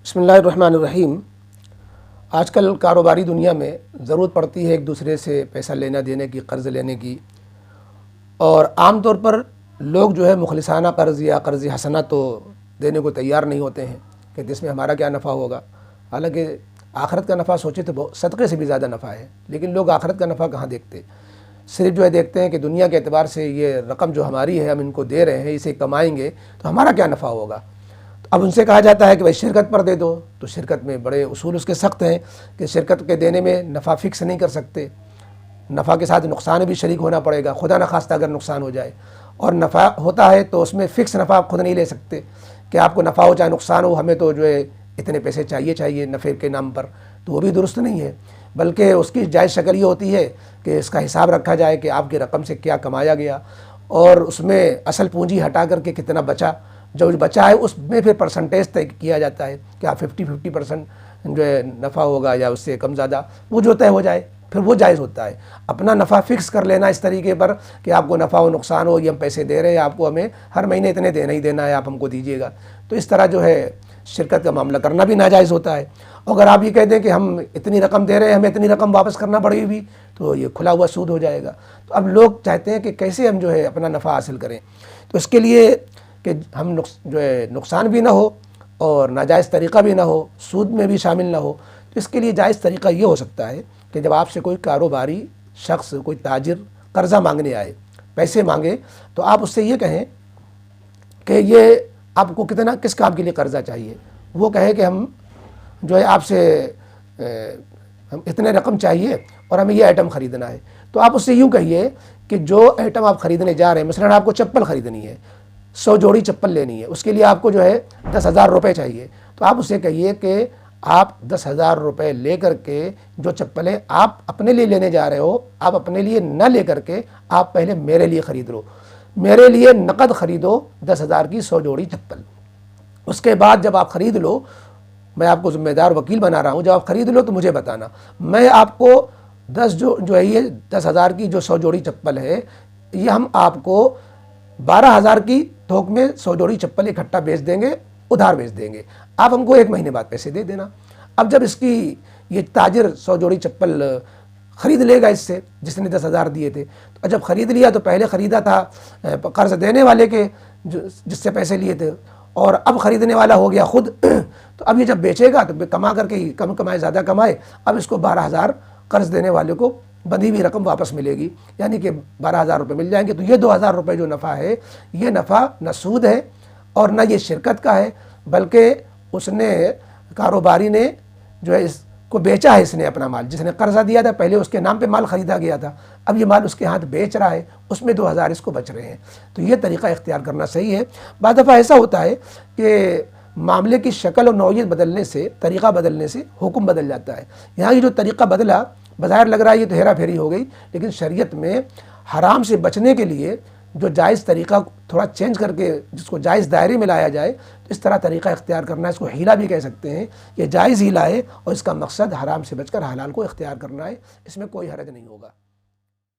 बिस्मिल्लाहिर्रहमानिर्रहीम। आजकल कारोबारी दुनिया में ज़रूरत पड़ती है एक दूसरे से पैसा लेना देने की, कर्ज़ लेने की, और आम तौर पर लोग जो है मुखलिसाना कर्ज़ या कर्ज़ हसना तो देने को तैयार नहीं होते हैं कि इसमें हमारा क्या नफ़ा होगा। हालांकि आखिरत का नफ़ा सोचे तो सदक़े से भी ज़्यादा नफ़ा है, लेकिन लोग आखिरत का नफ़ा कहाँ देखते, सिर्फ जो है देखते हैं कि दुनिया के एतबार से ये रकम जो हमारी है हम इनको दे रहे हैं, इसे कमाएंगे तो हमारा क्या नफ़ा होगा। अब उनसे कहा जाता है कि भाई शिरकत पर दे दो, तो शिरकत में बड़े उसूल उसके सख्त हैं कि शिरकत के देने में नफ़ा फ़िक्स नहीं कर सकते, नफ़ा के साथ नुकसान भी शरीक होना पड़ेगा, खुदा न खास्ता अगर नुकसान हो जाए। और नफ़ा होता है तो उसमें फ़िक्स नफ़ा आप खुद नहीं ले सकते कि आपको नफ़ा हो चाहे नुकसान हो, हमें तो जो है इतने पैसे चाहिए नफ़े के नाम पर, तो वो भी दुरुस्त नहीं है। बल्कि उसकी जायज़ शक्ल ये होती है कि इसका हिसाब रखा जाए कि आपकी रकम से क्या कमाया गया और उसमें असल पूंजी हटा करके कितना बचा, जो बचा है उसमें फिर परसेंटेज तय किया जाता है कि आप 50% जो है नफ़ा होगा या उससे कम ज़्यादा, वो जो तय हो जाए फिर वो जायज़ होता है। अपना नफ़ा फ़िक्स कर लेना इस तरीके पर कि आपको नफ़ा हो नुकसान हो, ये हम पैसे दे रहे हैं, आपको हमें हर महीने इतने देना ही देना है, आप हमको दीजिएगा, तो इस तरह जो है शिरकत का मामला करना भी नाजायज़ होता है। अगर आप ये कह दें कि हम इतनी रकम दे रहे हैं, हमें इतनी रकम वापस करना पड़ेगी, तो ये खुला हुआ सूद हो जाएगा। तो अब लोग चाहते हैं कि कैसे हम जो है अपना नफ़ा हासिल करें, तो इसके लिए कि हम जो है नुकसान भी ना हो और नाजायज़ तरीक़ा भी ना हो, सूद में भी शामिल ना हो, तो इसके लिए जायज़ तरीक़ा ये हो सकता है कि जब आपसे कोई कारोबारी शख्स, कोई ताजिर कर्ज़ा मांगने आए, पैसे मांगे, तो आप उससे ये कहें कि ये आपको कितना किस काम के लिए कर्ज़ा चाहिए। वो कहे कि हम जो है आपसे हम इतने रकम चाहिए और हमें ये आइटम ख़रीदना है। तो आप उससे यूँ कहिए कि जो आइटम आप ख़रीदने जा रहे हैं, मसलन आपको चप्पल ख़रीदनी है, 100 जोड़ी चप्पल लेनी है, उसके लिए आपको जो है 10,000 रुपये चाहिए, तो आप उससे कहिए कि आप 10,000 रुपये ले कर के जो चप्पलें आप अपने लिए लेने जा रहे हो, आप अपने लिए न ले कर के आप पहले मेरे लिए ख़रीद लो, मेरे लिए नकद ख़रीदो 10,000 की 100 जोड़ी चप्पल। उसके बाद जब आप ख़रीद लो, मैं आपको ज़िम्मेदार वकील बना रहा हूँ, जब आप ख़रीद लो तो मुझे बताना, मैं आपको 10 जो है ये 10,000 की जो 100 जोड़ी चप्पल है, ये हम आपको 12,000 की थोक में 100 जोड़ी चप्पल इकट्ठा बेच देंगे, उधार बेच देंगे, आप हमको 1 महीने बाद पैसे दे देना। अब जब इसकी ये ताजिर 100 जोड़ी चप्पल ख़रीद लेगा इससे, जिसने 10,000 दिए थे, तो जब ख़रीद लिया तो पहले ख़रीदा था कर्ज़ देने वाले के जिससे पैसे लिए थे, और अब ख़रीदने वाला हो गया खुद। तो अब ये जब बेचेगा तो कमा करके ही, कम कमाए ज़्यादा कमाए, अब इसको 12,000 कर्ज़ देने वाले को बंधी हुई रकम वापस मिलेगी, यानी कि 12,000 रुपये मिल जाएंगे। तो ये 2,000 रुपये जो नफ़ा है, ये नफ़ा न सूद है और न ये शिरकत का है, बल्कि उसने कारोबारी ने जो है इसको बेचा है, इसने अपना माल, जिसने कर्ज़ा दिया था पहले उसके नाम पे माल ख़रीदा गया था, अब ये माल उसके हाथ बेच रहा है, उसमें 2,000 इसको बच रहे हैं। तो ये तरीक़ा इख्तियार करना सही है। बाद दफ़ा ऐसा होता है कि मामले की शक्ल और नौइयत बदलने से, तरीक़ा बदलने से हुक्म बदल जाता है। यहाँ ये जो तरीक़ा बदला, बज़ाहिर लग रहा है ये तो हेरा फेरी हो गई, लेकिन शरीयत में हराम से बचने के लिए जो जायज़ तरीक़ा थोड़ा चेंज करके जिसको जायज़ दायरे में लाया जाए, तो इस तरह तरीक़ा इख्तियार करना, इसको हीला भी कह सकते हैं। ये जायज़ हीला है और इसका मकसद हराम से बचकर हलाल को इख्तियार करना है, इसमें कोई हरज नहीं होगा।